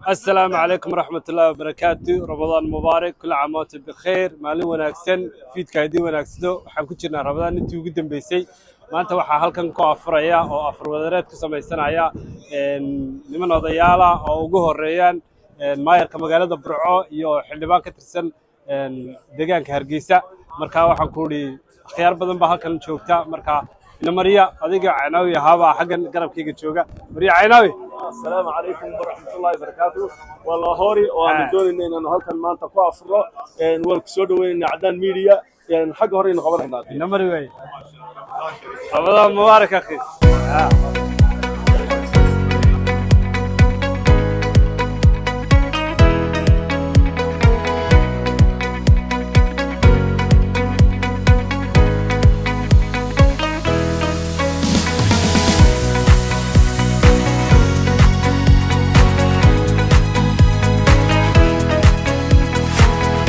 السلام عليكم ورحمة الله وبركاته. رمضان مبارك، كل عام وانتم بخير. مالين وناكسن فيدك هدي وناكسدو waxaan ku jirnaa Ramadaan intii ugu dambeysay. Maanta waxaa halkan ku afuraya oo afur wadareed ku samaysanaya niman odayaal ah oo ugu horeeyaan maayarka magaalada Burco iyo xildhibaan ka tirsan deegaanka Hargeysa. Marka waxaan ku yiri khiyaar badan baa halkan joogta. Marka Mariya adiga Caynawi haba xaggan garabkayga jooga. Mariya Caynawi. السلام عليكم ورحمة الله وبركاته. والله هوري وأنا دوني إن هالكن ما تقوى أفرا والكسود وين عدن ميديا حق هوري نخبرنا. نمري وين. رمضان مبارك أخي.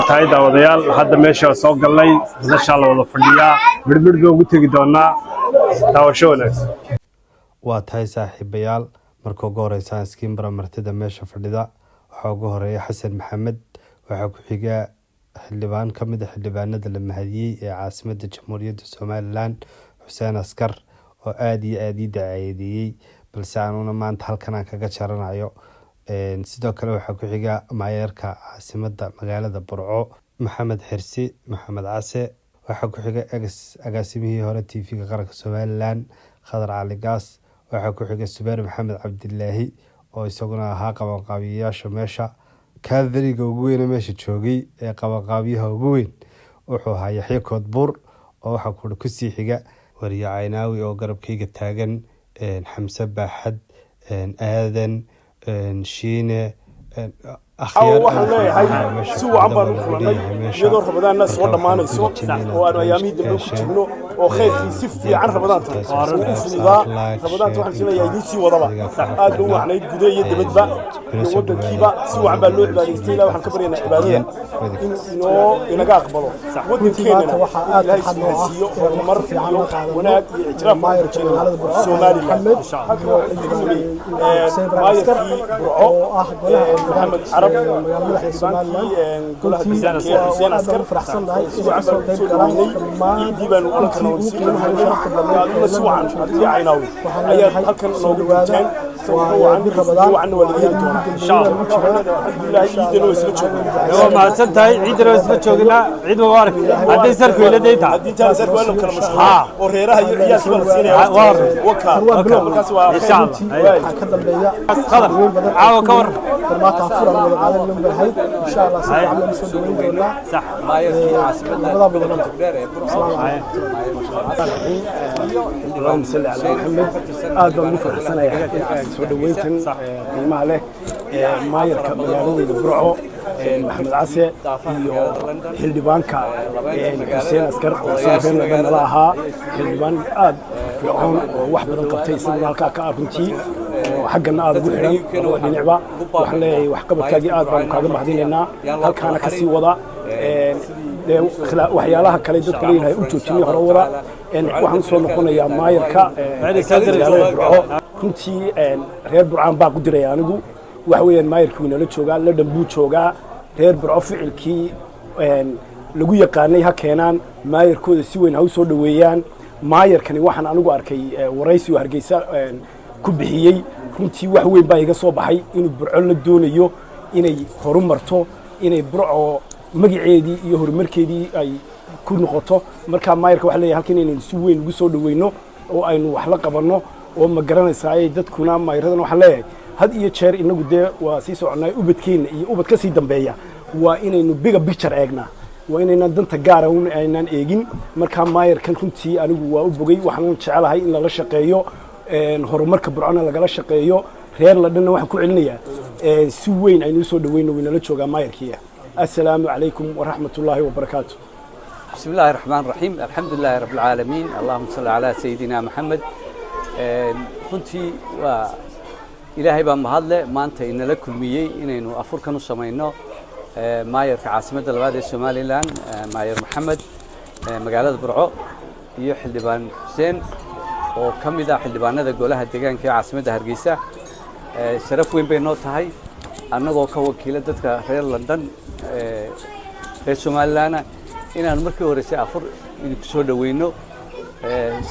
tahay daawadayaal hadda meesha soo galnay madasha la wada fadhiyaa midba ugu tagi doonaa daawasho wanaagsan waa tahay saaxiibayaal marka ugu horeysa iskiin martida meesha fadhida waxa ugu horeeya Xasan Maxamed waxa ku xiga xildhibaan kamid ah xildhibaanada la mahadiyay ee caasimadda Jamhuuriyadda Soomaaliland Xuseen Askar oo aad iyo aad u daacadiyay balse aanuna maanta halkan kaga jaranayo sidoo kale waxa ku xiga maayarka caasimadda magaalada Burco Maxamed Xirsi Maxamed Case waxa ku xiga agaasimihii hore TV-ga qaranka Soomaaliland Khadar Cali Gaas waxa ku xiga Subeer Maxamed Cabdilaahi oo isaguna ahaa qabanqaabiyaasha meesha kaadiriga ugu weyn meesha joogay ee qabanqaabiyaha ugu weyn wuxuu ahaa Yaxya Koodbuur oo waxa ku sii xiga Wariye Caynawi oo garabkayga taagan Xamse Baaxad aadan shiine waxaan leeyahay si wacan baan u kulannay iyadoo Ramadaanna soo dhamaanayso oo aan ayaamihii dambe ku jirno oo khayrkii si fiican Ramadaanta Ramadaanta waxaan filayaa idin sii wadaba aad buu wacnayd gudaha iyo dibadba iyo wadankiiba si wacan baa loo cibaadaystay ilaa waxaan ka baryaynaa cibaadada inuu inaga aqbalo wadankeena waxa aad xad loo siiyo horumar iyo wanaag iyo ijraaf maayarka Soomaaliland maayarkii Burco محمد عرب مدحي Soomaaliland كلها حسين عسكر فرحسن لهي soo qayb galaan diiban u kala wasiirada suucan hadii Caynawi ayaa halkan loogu gutaan وعن والدينا إن شاء الله الحمد لله عيدنا وسلا جوجنا waa mahadsan tahay ciidana isla joogna ciid mubaarak haday sarku iladayta hadii taa sarku wala kala mashquul oo reeraha iyo ciyaas wala siinaya waka markaas waa insha Allah ka dambeeya qadar caawa ka war farmaata furan wada qaadan yom barhay insha Allah si fiican loo soo dhaweyn doona sax maayarkii caasimadda badan dheer ee Burco اللهم صل على محمد aad baan u faraxsanahay soo dhaweyntan qiimaha leh maayarka magaalada Burco Maxamed Case iyo xildhibaanka Xuseen Askar oo soo reebay nala ahaa xildhibaan aad fiican oo wax badan qabtay sidoo halka ka aruntii xaqna aad ugu xiran oo dhinacba waxaan leeyahay wax qabadkaagii aad baan kaaga mahadinaynaa halkaana ka sii wada waxyaalaha kale dadka leeyahay u joojinay hore wada waxaan soo noqonayaa maayarka Burco runtii reer Burcaan baa ku diray anigu wax weeyaan maayarkii inala joogaa la dhanbuu joogaa reer Burco ficilkii lagu yaqaanay ha keenaan maayarkooda si weyn ha u soo dhaweeyaan maayarkani waxaan anigu arkay waraysi oo Hargeysa ku bixiyay runtii wax weyn baa iga soo baxay inuu Burco la doonayo inay horumarto inay Burco magaceedii iyo horumarkeedii ay ku noqoto marka maayarka waxa leeyahay halkan inaynu si weyn ugu soo dhaweeyno oo aynu wax la qabanno oo ma garanaysaa ay dadkuna maayaradan waxa leeyahay had iyo jeer inagu dee waa sii soconay ubadkeena iyo ubad ka sii dambeeya waa inaynu bigger picture eegnaa waa inayna danta gaar ah aynaan eegin marka maayarkan runtii anigu waa u bogay waxaan jecelahay in la shaqeeyo horumarka Burcona lagala shaqeeyo reer la dhanna waxaan ku celinayaa si weyn aynu soo dhaweeyno inala jooga maayarkiya السلام عليكم ورحمة الله وبركاته. بسم الله الرحمن الرحيم الحمد لله رب العالمين اللهم صل على سيدنا محمد كنتي وإلهي بمهضلة ما أنت إن لكم مية إنه أفرك نص ماينه ماير في عاصمة الوادي الشمالي الآن ماير محمد مقالة برعو يحل دبان حسين وكم إذا حل دبان هذا قولها الدجان كعاصمة هرقيسة شرف وين بينات هاي annagoo ka wakiila dadka reer London reer Somaliland inaan markii horeysay afur idinku soo dhaweyno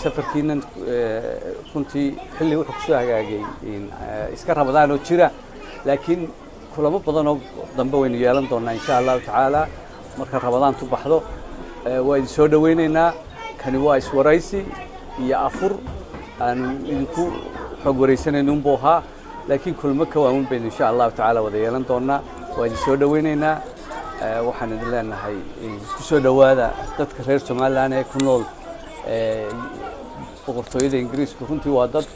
safarkiinan runtii xilli wuxuu kusoo hagaagay iska Ramadaan oo jira laakiin kulamo badan oo dambe waynu yeelan doonaa insha Allah taala marka Ramadaan tu baxdo waa idin soo dhaweynaynaa kani waa iswaraysi iyo afur aan idinku xog wareysanayno booha laakiin kulmo ka waawan been insha Allah taala wada yeelan doonaa waa idin soo dhaweynaynaa waxaan idin leenahay ku soo dhawaada dadka reer Somaliland ee ku nool boqortooyada Ingiriiska runtii waa dad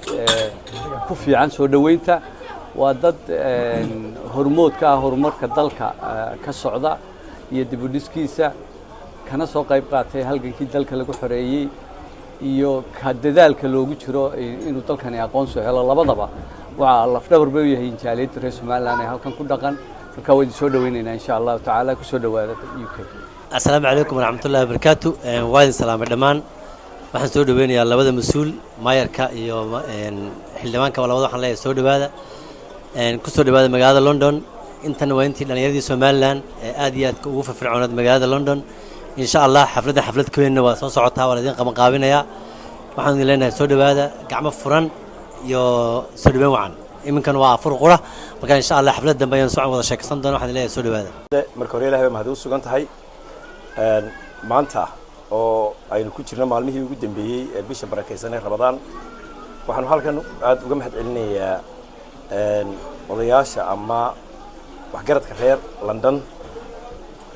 ku fiican soo dhaweynta waa dad hormoodka horumarka dalka ka socda iyo dib u dhiskiisa kana soo qayb qaatay halgankii dalka lagu xoreeyay iyo ka dadaalka loogu jiro inuu dalkani aqoonsi helo labadaba waa lafdhabar bay yahay jaaliyada reer Somaliland ee halkan ku dhaqan marka way soo dhaweynayna insha Allah taala ku soo dhawaada UK Assalaamu alaykum wa rahmatullahi wa barakatuh waa idin salaamay dhamaan waxaan soo dhaweynayaa labada mas'uul maayarka iyo xildhibaanka labada waxaan leeyahay soo dhawaada ku soo dhawaada magaalada London intan waa intii dhalinyarada Somaliland aad iyo aad ugu firfircoonad magaalada London insha Allah xaflad keenna waa soo socotaa waa idin qaban qaabinaya waxaan idin leenahay soo dhawaada gacmo furan iyo soo dhaweyn wacan iminkan waa afur qura marka insha Allah xaflad dambe ayaan soo wada sheekaysan doonaa waxaan leeyahay soo dhawaada marka hore Ilaahay mahad u sugan tahay maanta oo aynu ku jirno maalmihii ugu dambeeyay ee bisha barakeysan ee Ramadaan waxaan halkan aad uga mahad celinayaa odayaasha ama waxgaradka reer London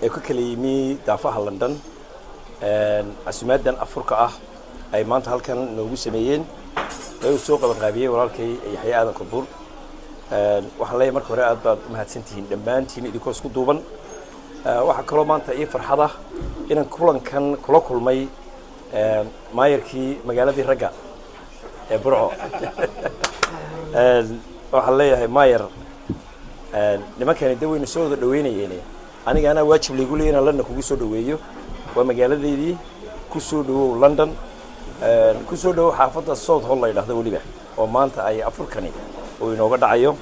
ee ku kala yimi daafaha London casuumadan afurka ah ay maanta halkan noogu sameeyeen ay soo qaban qaabiyay walaalkay Yaxya Aadan Kabuur waxaan leeyahay marka hore aad baad u mahadsantihiin dhammaantiin idinkoo isku duuban waxa kaloo maanta ii farxada inaan kulankan kula kulmay maayarkii magaaladii ragga ee Burco waxaan leeyahay maayar nimankani daweyna soo wada dhaweynayeen aniga ana waajib liigu leeyahay inaan London kugu soo dhaweeyo waa magaaladeedii ku soo dhawow London ku soo dhawow xaafadda South Hall la yiraahdo waliba oo maanta ay afurkani oo inooga dhacayo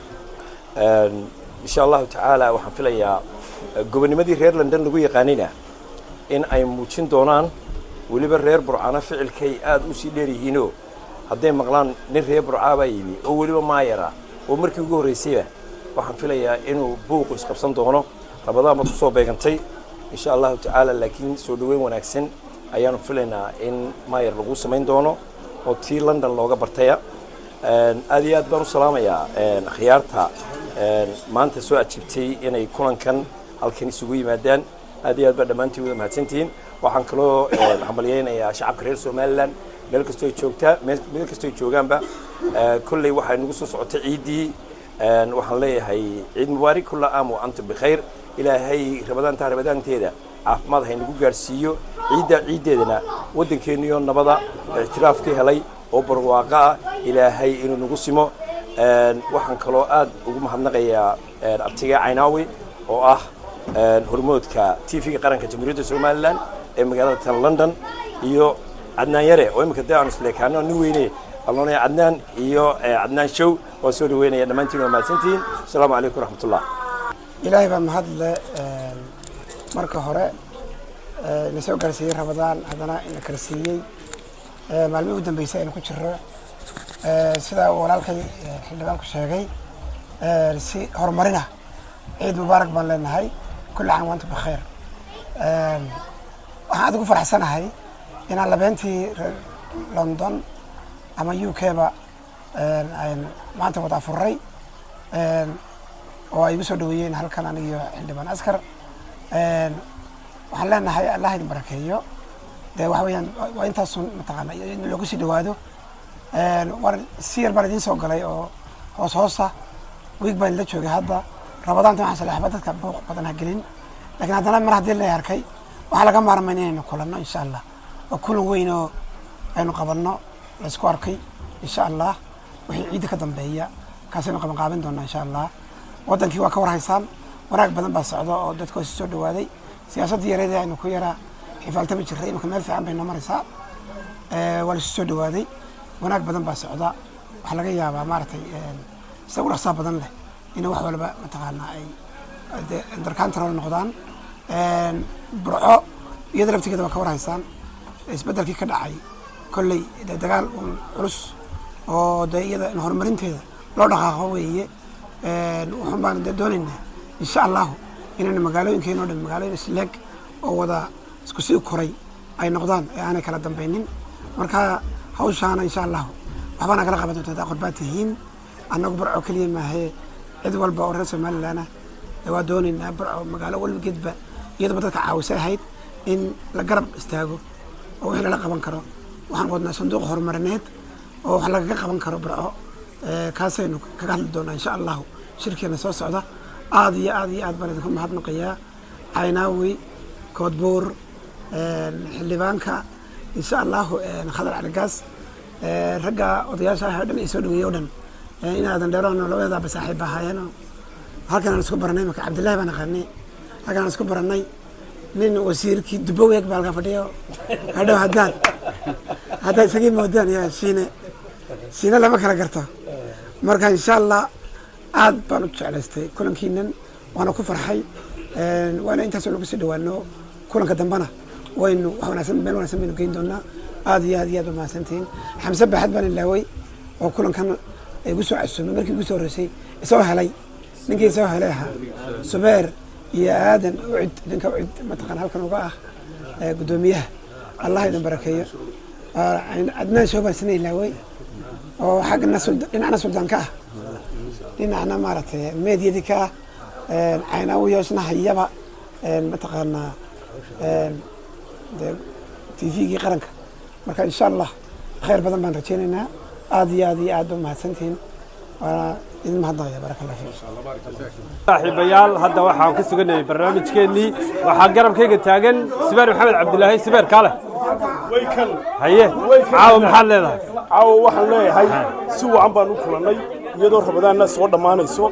insha Allah taala waxaan filayaa gobonimadii reer London lagu yaqaanina in ay muujin doonaan waliba reer Burcana ficilkay aad u sii dheer yihiinoo hadday maqlaan nin reer Burcaba yimi oo waliba maayara oo markii ugu horeysay waxaan filayaa inuu buuq isqabsan doono Ramadaan ma soo beegantay insha Allah taala laakiin soo dhaweyn wanaagsan ayaan filaynaa in maayar lagu sameyn doono oo tii London looga bartaya aad iyo aad baan u salaamayaa khiyaarta maanta soo ajibtay inay kulankan halkan isugu yimaadaan aad iyo aad baa dhamaantiin wada mahadsantihiin waxaan kaloo hambalyeeynayaa shacabka reer Somaliland meel kastoo ay joogtaa meel kastoo ay joogaanba kullay waxay nagu soo socotay ciidii waxaan leeyahay ciid mubaarak kullu aam wa antum bikhair ilaahay Ramadaanteeda caafimaad hay nagu gaarsiiyo ciideedana wadankeeniyo nabada ictiraafka helay oo barwaaqo ilaahay inuu nagu simo waxaan kaloo aad ugu mahadnaqayaa abtiga Caynaawi oo ah hormoodka TV-ga qaranka Jamhuuriyadda Somaliland ee magaalada London iyo Adnaan Yare oo imika daan isleekaano nin weyne alloonay Adnaan iyo Adnaan Show oo soo dhaweynaya dhamaantiin waa mahadsantiin assalaamu calaykum waraxmatullah ilaahay baa mahad leh marka hore la soo gaarsiiyay Ramadaan hadana ina kala siiyay maalmihii ugu dambeysay aynu ku jirro sida walaalkay xildhibaanku sheegay si horumarina ciid mubaarak baan leenahay kullu caam wa antum bikhair waxaan aad ugu faraxsanahay inaan labeentii London ama UK ba aan maanta wada afuray oo ay igu soo dhaweeyeen halkan aniga xildhibaan askar waxaan leenahay Allah idin barakeeyo de waxa weeyaan waa intaas mataqaana in lagu sii dhawaado war si yar baan idin soo galay oo hoosa week baan la joogay hadda Ramadaanta waxaan salaxba dadka booq badan ha gelin laakiin haddana mar haddii la arkay waxa laga maarmay inaynu kulanno insha Allah oo kulan weyn oo aynu qabanno la isku arkay insha Allah wixii ciid ka dambeeya kaasina qaban qaabin doona insha Allah wadankii waa ka warhaysaan wanaag badan baa socdo oo dadku soo dhawaaday siyaasadda yareed aynu ku yaraa xifaaltaba jiray imka meel fiican bay noo maraysaa wala soo dhawaaday wanaag badan baa socda waxa laga yaabaa maartay isagu dhaqso badan leh in wax walba mataqaana ay darkaantarool noqdaan burco iyada laftigeeda waa ka warhaysaan isbedelkii ka dhacay kolley dagaal culus oo de iyada in horumarinteeda loo dhaqaaqo weeye waxaan baan doonaynaa insha allahu inaynu magaalooyinkeena o dhan magaalooyin isleeg oo wada isku sii koray ay noqdaan ee aanay kala dambaynin marka hawshaana insha allahu waxbaa nagala qaban doonta hadaa qorbaad tihiin annagu burco keliya maahee cid walba oo reer somalilanah waa doonaynaa burco magaalo walgeedba iyadaba dadka caawisa ahayd in la garab istaago oo wixii lala qaban karo waxaan wadnaa sanduuq horumarineed oo wax lagaga qaban karo burco kaasaynu kaga hadli doonaa insha allahu shirkeena soo socda aad iyo aad iyo aad baan idinku mahadnaqayaa caynaawi koodbuur xildhibaanka insha allahu khadar caligaas ragga odayaasha ah oo dhan ay soo dhaweeyey o dhan inaadan dheerono labadeedaaba saaxiib ahaayeen halkan aan isku baranay marka cabdillahi baan aqaanay halkan aan isku baranay nin wasiirkii duboweeg baa halka fadhiyo hadhow haddaad isagii moodaan yaa shiine lama kala garto marka insha allah aad baan u jeclaystay kulankiinan waana ku farxay waana intaasoo nagu sii dhawaano kulanka dambana waynu wax wanaagsan meel wanaagsan baynu geyn doonaa aad iyo aad iyo aad ba mahadsantihiin xamse baaxad baan ilaaway oo kulankan igu soo casuumay markii igu soo horeysay isoo helay ninkii soo helay ahaa subeer iyo aadan ucid ninka ucid mataqaana halkan uga ah guddoomiyaha allah idin barakeeyo adnaan shooban sina ilaaway oo xaggana dhinacna suldaanka ah dhinacna maaragtay meedyadii ka ah caynaawiyo isna hayaba mataqaanaa tvgii qaranka marka insha allah khayr badan baan rajaynaynaa aad iyo aad iyo aad ba mahadsantihiin waana idin mahadnaqaya baraka allah fiik saaxiibayaal hadda waxaan ku suganayay barnaamijkeennii waxaa garabkayga taagan sibeer maxamed cabdilaahi sibeer kaale haye caawa maxaad leedahay caawa waxaan leeyahay si wacan baan u kulannay iyadoo rabadaanna soo dhammaanayso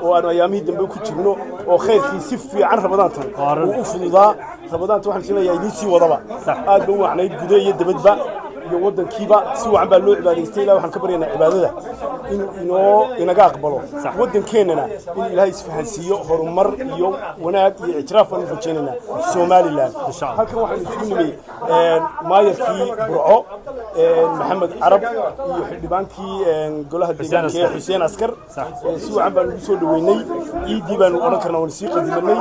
oo aanu ayaamihii dambe ku jirno oo khayrkii si fiican rabadaantan uu u fududaa rabadaanta waxaan sheegayaa idiin sii wadaba aad ba u wacnayd gude iyo dabadba iyo waddankiiba si wacan baa loo cibaadaystay ilaa waxaan ka baryaynaa cibaadada inuu inaga aqbalo waddankeennana in ilaahay isfahansiiyo horumar iyo wanaag iyo ictiraaf baan u rajaynaynaa somalilan halkan waxaan isugu nimay maayarkii burco maxamed carab iyo xildhibaankii golaha deegaanka ee xuseen askar si wacan baan ugu soo dhaweynay ciiddii baanu odhan karnaa waan sii qadimanay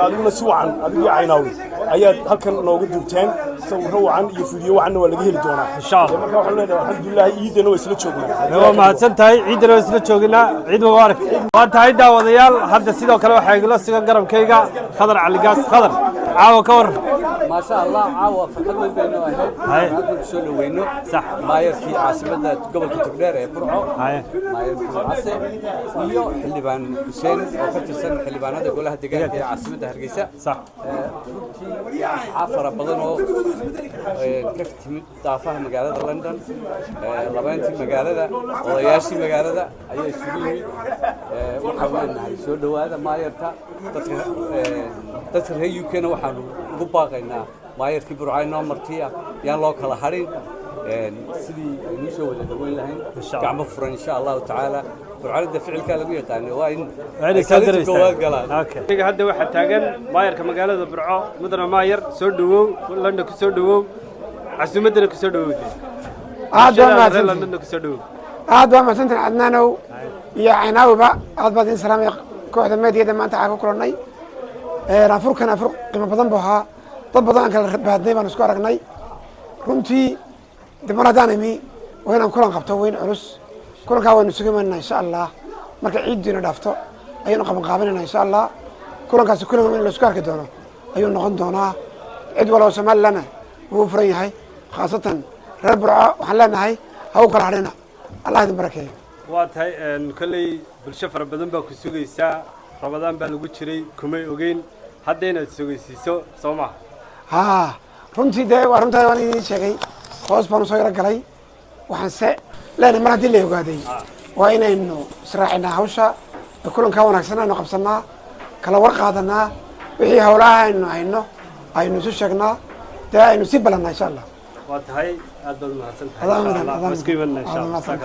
adiguna si wacan adigii caynaawi ayaad halkan nooga duubteen sawirro wacan iyo fiidiyo wacanna waa laga heli doonaa insha allah marka waxaan leenahay alxamdulilah ciidana waa isla joognaa waa mahadsan tahay ciidana waa isla joognaa ciid mubaarak waa tahay daawadayaal hadda sidoo kale waxaa igula sugan garabkayga khadar caligaas khadar caawa ka war ما شاء الله عاوة فرحة وين بينه هاي هذا شو وينه صح ماير في عاصمة قبل كتبدار برعو هاي ماير في عاصمة ويو حلبان حسين وقت السنة حلبان هذا يقولها دقيقة في عاصمة هرقيسة صح عافرة بدنه كفت ضعفها مقالة لندن لبنتي مقالة وياشي مقالة أي سوري وحولنا شو ده هذا ماير تا تذكر هي يمكن وحنا وباقينا maayarkii burcayno martiya yaan loo kala harin sidii aynu soo wada dhaweyn lahayn gacmo furan insha Allah taala burcayda ficilka lagu yaqaan waa in ay soo galaan hadda waxa taagan maayarka magaalada burco mudana maayar soo dhawow London ku soo dhawow casuumadana ku soo dhawow aad waa mahadsantahay Adnaanow iyo Caynaawiba aad baad in salaamay kooxda meediyada maanta aan ku kulannay raafurkan afur qiimo badan buu ahaa dad badan aan kala baadnay baan isku aragnay runtii dibana daanimi waa inaan kulan qabto weyn culus kulankaa waynu sugamayna insha allah marka ciiddiina dhaafto ayaynu qabanqaabinayna insha allah kulankaasi kulan weyn la isku arki doono ayuu noqon doonaa cid walba Somaliland wuu furan yahay khaasatan reer burco waxaan leenahay ha u kala hadhina allah idin barakeeyo waa tahay kolley bulsho fara badan baa ku sugaysaa rabadaan baa lagu jiray kumay ogeyn hadda inaad sugaysiiso soo maha haa runtii dee waa runtaa waan idiin sheegay hoos baan usoo yaro galay waxaanse leenahay mar haddii la ogaaday waa inaynu israacinaa hawsha kulankaa wanaagsan aynu qabsanaa kala war qaadanaa wixii howlaha aynu hayno aynu isu sheegnaa dee aynu sii balannaa insha allah waa tahay aad baad mahadsan tahay